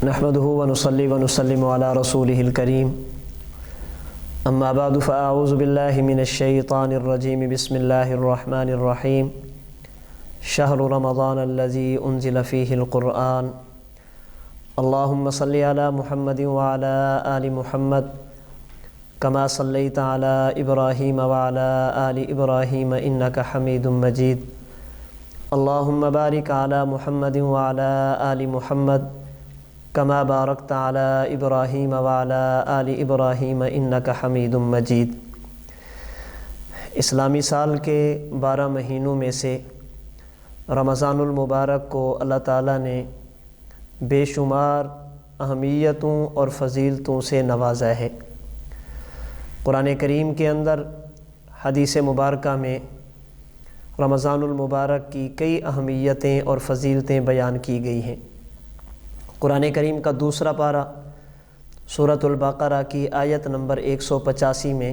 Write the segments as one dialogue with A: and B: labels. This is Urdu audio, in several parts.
A: نحمده ونصلي ونسلم على رسوله الكريم اما بعد فاعوذ بالله من الشيطان الرجيم بسم الله الرحمن الرحيم شهر رمضان الذي انزل فيه القرآن اللهم صل على محمد وعلى آل محمد كما صليت على إبراهيم وعلى آل إبراهيم إنك حميد مجيد اللهم بارك على محمد وعلى آل محمد كما باركت على إبراهيم وعلى آل إبراهيم إنك حميد مجيد۔ اسلامی سال کے 12 مہینوں میں سے رمضان المبارک کو اللہ تعالیٰ نے بے شمار اہمیتوں اور فضیلتوں سے نوازا ہے۔ قرآن کریم کے اندر حدیث مبارکہ میں رمضان المبارک کی کئی اہمیتیں اور فضیلتیں بیان کی گئی ہیں۔ قرآن کریم کا دوسرا پارہ سورۃ البقرہ کی آیت نمبر 185 میں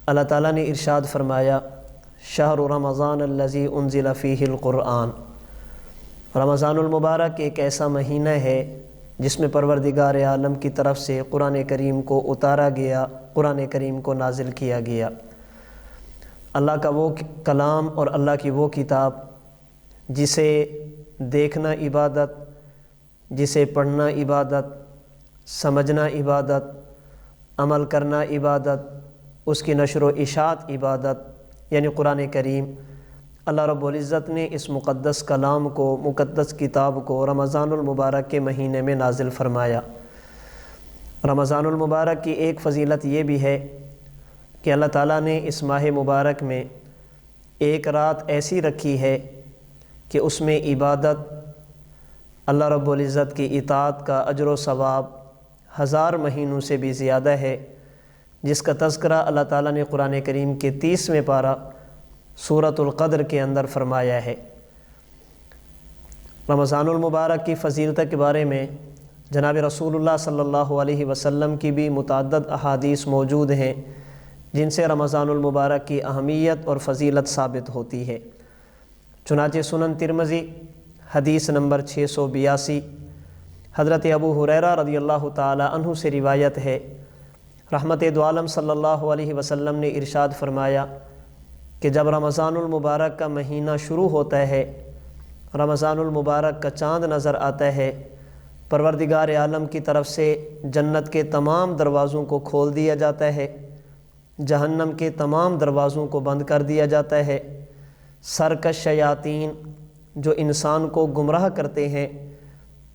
A: اللہ تعالیٰ نے ارشاد فرمایا شہر رمضان الذی انزل فیہ القرآن، رمضان المبارک ایک ایسا مہینہ ہے جس میں پروردگار عالم کی طرف سے قرآن کریم کو اتارا گیا، قرآن کریم کو نازل کیا گیا۔ اللہ کا وہ کلام اور اللہ کی وہ کتاب جسے دیکھنا عبادت، جسے پڑھنا عبادت، سمجھنا عبادت، عمل کرنا عبادت، اس کی نشر و اشاعت عبادت، یعنی قرآن کریم۔ اللہ رب العزت نے اس مقدس کلام کو، مقدس کتاب کو رمضان المبارک کے مہینے میں نازل فرمایا۔ رمضان المبارک کی ایک فضیلت یہ بھی ہے کہ اللہ تعالیٰ نے اس ماہ مبارک میں ایک رات ایسی رکھی ہے کہ اس میں عبادت، اللہ رب العزت کی اطاعت کا اجر و ثواب 1000 مہینوں سے بھی زیادہ ہے، جس کا تذکرہ اللہ تعالیٰ نے قرآن کریم کے 30ویں پارہ سورۃ القدر کے اندر فرمایا ہے۔ رمضان المبارک کی فضیلت کے بارے میں جناب رسول اللہ صلی اللہ علیہ وسلم کی بھی متعدد احادیث موجود ہیں جن سے رمضان المبارک کی اہمیت اور فضیلت ثابت ہوتی ہے۔ چنانچہ سنن ترمذی حدیث نمبر 682 حضرت ابو ہریرہ رضی اللہ تعالی عنہ سے روایت ہے، رحمت دو عالم صلی اللہ علیہ وسلم نے ارشاد فرمایا کہ جب رمضان المبارک کا مہینہ شروع ہوتا ہے، رمضان المبارک کا چاند نظر آتا ہے، پروردگار عالم کی طرف سے جنت کے تمام دروازوں کو کھول دیا جاتا ہے، جہنم کے تمام دروازوں کو بند کر دیا جاتا ہے، سرکش شیاطین جو انسان کو گمراہ کرتے ہیں،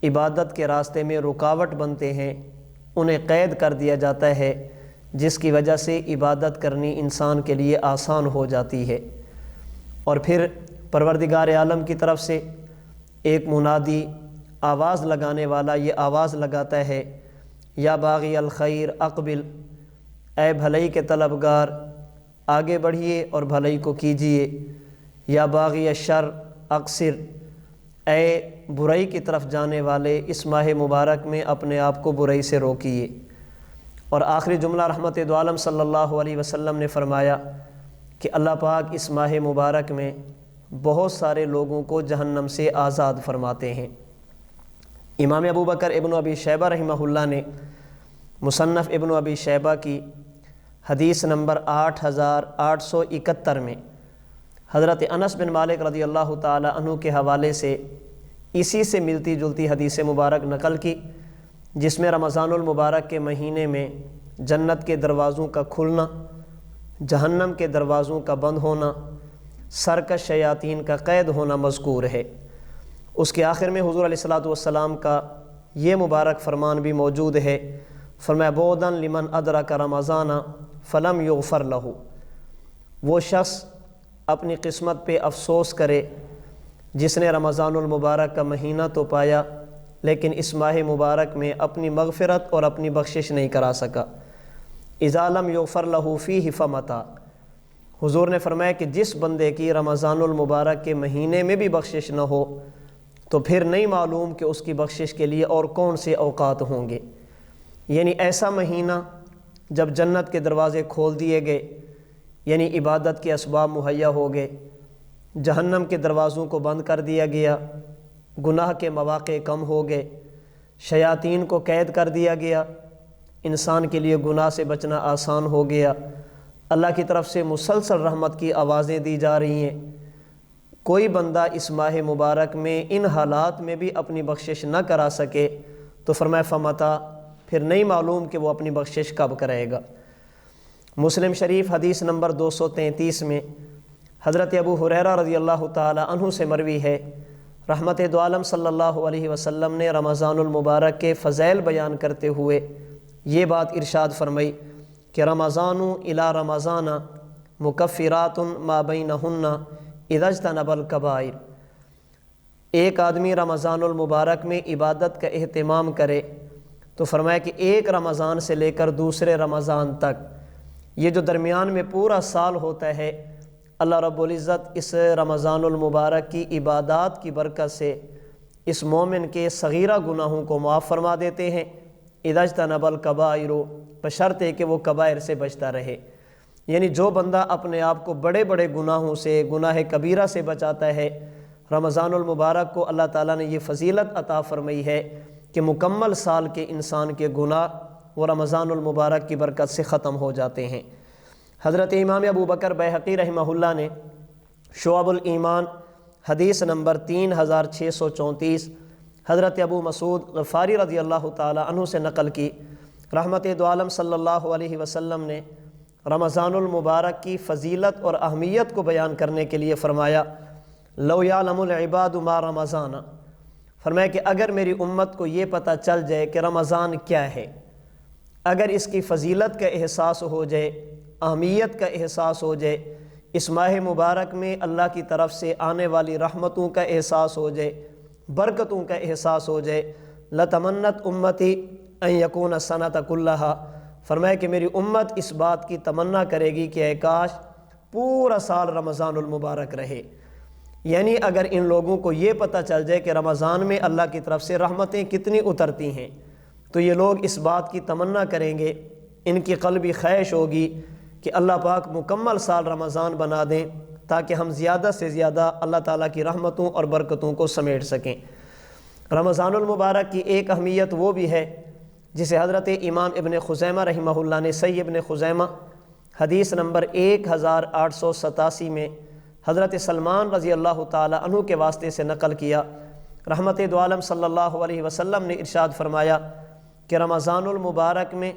A: عبادت کے راستے میں رکاوٹ بنتے ہیں، انہیں قید کر دیا جاتا ہے، جس کی وجہ سے عبادت کرنی انسان کے لیے آسان ہو جاتی ہے۔ اور پھر پروردگار عالم کی طرف سے ایک منادی آواز لگانے والا یہ آواز لگاتا ہے، یا باغی الخیر اقبل، اے بھلائی کے طلبگار آگے بڑھیے اور بھلائی کو کیجیے، یا باغی الشر اقصر، اے برائی کی طرف جانے والے اس ماہ مبارک میں اپنے آپ کو برائی سے روکیے۔ اور آخری جملہ رحمت دو عالم صلی اللہ علیہ وسلم نے فرمایا کہ اللہ پاک اس ماہ مبارک میں بہت سارے لوگوں کو جہنم سے آزاد فرماتے ہیں۔ امام ابو بکر ابن ابی شیبہ رحمہ اللہ نے مصنف ابن ابی شیبہ کی حدیث نمبر 8871 میں حضرت انس بن مالک رضی اللہ تعالی عنہ کے حوالے سے اسی سے ملتی جلتی حدیث مبارک نقل کی، جس میں رمضان المبارک کے مہینے میں جنت کے دروازوں کا کھلنا، جہنم کے دروازوں کا بند ہونا، سرکش شیاطین کا قید ہونا مذکور ہے۔ اس کے آخر میں حضور علیہ الصلوۃ والسلام کا یہ مبارک فرمان بھی موجود ہے، فرمایا بودن لمن ادرک رمضان فلم یغفر لہ، وہ شخص اپنی قسمت پہ افسوس کرے جس نے رمضان المبارک کا مہینہ تو پایا لیکن اس ماہ مبارک میں اپنی مغفرت اور اپنی بخشش نہیں کرا سکا۔ اذا لم یغفر لہ فیہ فمتى، حضور نے فرمایا کہ جس بندے کی رمضان المبارک کے مہینے میں بھی بخشش نہ ہو تو پھر نہیں معلوم کہ اس کی بخشش کے لیے اور کون سے اوقات ہوں گے۔ یعنی ایسا مہینہ جب جنت کے دروازے کھول دیے گئے، یعنی عبادت کے اسباب مہیا ہو گئے، جہنم کے دروازوں کو بند کر دیا گیا، گناہ کے مواقع کم ہو گئے، شیاطین کو قید کر دیا گیا، انسان کے لیے گناہ سے بچنا آسان ہو گیا، اللہ کی طرف سے مسلسل رحمت کی آوازیں دی جا رہی ہیں۔ کوئی بندہ اس ماہ مبارک میں ان حالات میں بھی اپنی بخشش نہ کرا سکے تو فرمایا فمتا، پھر نہیں معلوم کہ وہ اپنی بخشش کب کرے گا۔ مسلم شریف حدیث نمبر 233 میں حضرت ابو ہریرہ رضی اللہ تعالی عنہ سے مروی ہے، رحمت دو عالم صلی اللہ علیہ وسلم نے رمضان المبارک کے فضائل بیان کرتے ہوئے یہ بات ارشاد فرمائی کہ رمضان الی رمضان مکفرات ما بینہن اذا اجتنب الکبائر۔ ایک آدمی رمضان المبارک میں عبادت کا اہتمام کرے تو فرمایا کہ ایک رمضان سے لے کر دوسرے رمضان تک، یہ جو درمیان میں پورا سال ہوتا ہے، اللہ رب العزت اس رمضان المبارک کی عبادات کی برکت سے اس مومن کے صغیرہ گناہوں کو معاف فرما دیتے ہیں۔ اذا اجتنب الکبائر، بشرطے کہ وہ کبائر سے بچتا رہے، یعنی جو بندہ اپنے آپ کو بڑے بڑے گناہوں سے، گناہ کبیرہ سے بچاتا ہے، رمضان المبارک کو اللہ تعالیٰ نے یہ فضیلت عطا فرمائی ہے کہ مکمل سال کے انسان کے گناہ وہ رمضان المبارک کی برکت سے ختم ہو جاتے ہیں۔ حضرت امام ابو بکر بیہقی رحمہ اللہ نے شعب الایمان حدیث نمبر 3634 حضرت ابو مسعود غفاری رضی اللہ تعالی عنہ سے نقل کی، رحمت دو عالم صلی اللہ علیہ وسلم نے رمضان المبارک کی فضیلت اور اہمیت کو بیان کرنے کے لیے فرمایا لو یعلم العباد ما رمضان، فرمایا کہ اگر میری امت کو یہ پتہ چل جائے کہ رمضان کیا ہے، اگر اس کی فضیلت کا احساس ہو جائے، اہمیت کا احساس ہو جائے، اس ماہ مبارک میں اللہ کی طرف سے آنے والی رحمتوں کا احساس ہو جائے، برکتوں کا احساس ہو جائے، لتمنت امتی ان یکون السنۃ کلھا، فرمایا کہ میری امت اس بات کی تمنا کرے گی کہ اے کاش پورا سال رمضان المبارک رہے۔ یعنی اگر ان لوگوں کو یہ پتہ چل جائے کہ رمضان میں اللہ کی طرف سے رحمتیں کتنی اترتی ہیں تو یہ لوگ اس بات کی تمنا کریں گے، ان کی قلبی خواہش ہوگی کہ اللہ پاک مکمل سال رمضان بنا دیں تاکہ ہم زیادہ سے زیادہ اللہ تعالیٰ کی رحمتوں اور برکتوں کو سمیٹ سکیں۔ رمضان المبارک کی ایک اہمیت وہ بھی ہے جسے حضرت امام ابن خزیمہ رحمہ اللہ نے صحیح ابن خزیمہ حدیث نمبر 1887 میں حضرت سلمان رضی اللہ تعالی عنہ کے واسطے سے نقل کیا، رحمت دو عالم صلی اللہ علیہ وسلم نے ارشاد فرمایا کہ رمضان المبارک میں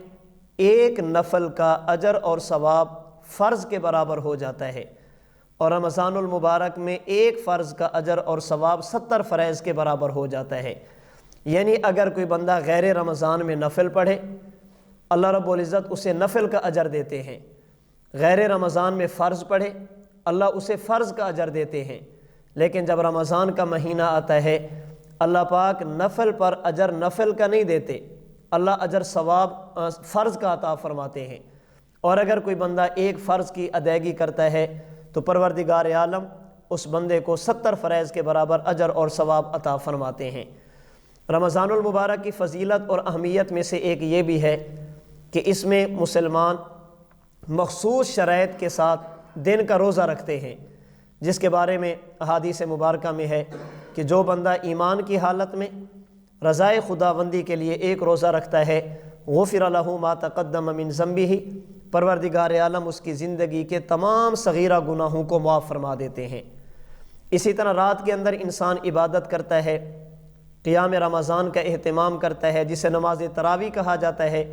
A: ایک نفل کا اجر اور ثواب فرض کے برابر ہو جاتا ہے، اور رمضان المبارک میں ایک فرض کا اجر اور ثواب 70 فرائض کے برابر ہو جاتا ہے۔ یعنی اگر کوئی بندہ غیر رمضان میں نفل پڑھے، اللہ رب العزت اسے نفل کا اجر دیتے ہیں، غیر رمضان میں فرض پڑھے، اللہ اسے فرض کا اجر دیتے ہیں، لیکن جب رمضان کا مہینہ آتا ہے اللہ پاک نفل پر اجر نفل کا نہیں دیتے، اللہ اجر ثواب فرض کا عطا فرماتے ہیں۔ اور اگر کوئی بندہ ایک فرض کی ادائیگی کرتا ہے تو پروردگار عالم اس بندے کو 70 فرائض کے برابر اجر اور ثواب عطا فرماتے ہیں۔ رمضان المبارک کی فضیلت اور اہمیت میں سے ایک یہ بھی ہے کہ اس میں مسلمان مخصوص شرائط کے ساتھ دن کا روزہ رکھتے ہیں، جس کے بارے میں احادیث مبارکہ میں ہے کہ جو بندہ ایمان کی حالت میں رضائے خداوندی کے لیے ایک روزہ رکھتا ہے غفر لہ ما تقدم من ذنبہ، پروردگار عالم اس کی زندگی کے تمام صغیرہ گناہوں کو معاف فرما دیتے ہیں۔ اسی طرح رات کے اندر انسان عبادت کرتا ہے، قیام رمضان کا اہتمام کرتا ہے جسے نماز تراویح کہا جاتا ہے،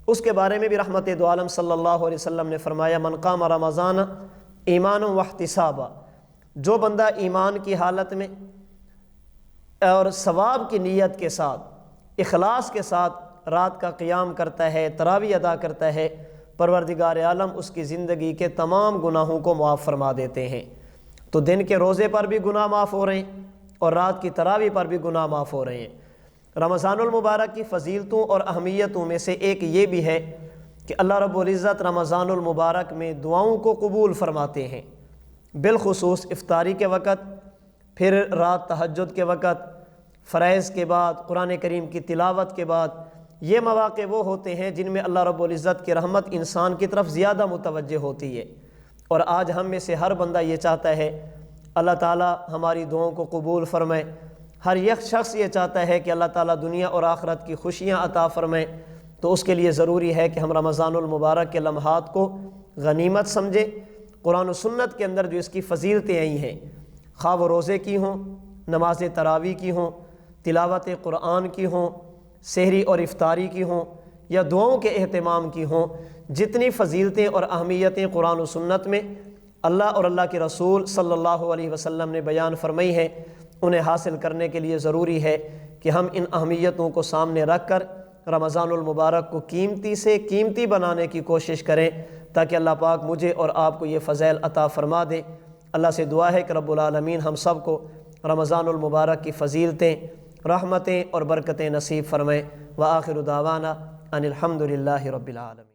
A: اس کے بارے میں بھی رحمت دو عالم صلی اللہ علیہ وسلم نے فرمایا من قام رمضان ایمانا واحتسابا، جو بندہ ایمان کی حالت میں اور ثواب کی نیت کے ساتھ اخلاص کے ساتھ رات کا قیام کرتا ہے، تراویح ادا کرتا ہے، پروردگار عالم اس کی زندگی کے تمام گناہوں کو معاف فرما دیتے ہیں۔ تو دن کے روزے پر بھی گناہ معاف ہو رہے ہیں اور رات کی تراویح پر بھی گناہ معاف ہو رہے ہیں۔ رمضان المبارک کی فضیلتوں اور اہمیتوں میں سے ایک یہ بھی ہے کہ اللہ رب العزت رمضان المبارک میں دعاؤں کو قبول فرماتے ہیں، بالخصوص افطاری کے وقت، پھر رات تہجد کے وقت، فرائض کے بعد، قرآن کریم کی تلاوت کے بعد۔ یہ مواقع وہ ہوتے ہیں جن میں اللہ رب العزت کی رحمت انسان کی طرف زیادہ متوجہ ہوتی ہے، اور آج ہم میں سے ہر بندہ یہ چاہتا ہے اللہ تعالیٰ ہماری دعاؤں کو قبول فرمائے، ہر ایک شخص یہ چاہتا ہے کہ اللہ تعالیٰ دنیا اور آخرت کی خوشیاں عطا فرمائیں، تو اس کے لیے ضروری ہے کہ ہم رمضان المبارک کے لمحات کو غنیمت سمجھیں۔ قرآن و سنت کے اندر جو اس کی فضیلتیں آئی ہیں، خواہ وہ روزے کی ہوں، نماز تراویح کی ہوں، تلاوت قرآن کی ہوں، سحری اور افطاری کی ہوں، یا دعاؤں کے اہتمام کی ہوں، جتنی فضیلتیں اور اہمیتیں قرآن و سنت میں اللہ اور اللہ کے رسول صلی اللہ علیہ وسلم نے بیان فرمائی ہیں، انہیں حاصل کرنے کے لیے ضروری ہے کہ ہم ان اہمیتوں کو سامنے رکھ کر رمضان المبارک کو قیمتی سے قیمتی بنانے کی کوشش کریں، تاکہ اللہ پاک مجھے اور آپ کو یہ فضائل عطا فرما دے۔ اللہ سے دعا ہے کہ رب العالمین ہم سب کو رمضان المبارک کی فضیلتیں، رحمتیں اور برکتیں نصیب فرمائے۔ وآخر دعوانا ان الحمد للہ رب العالمین۔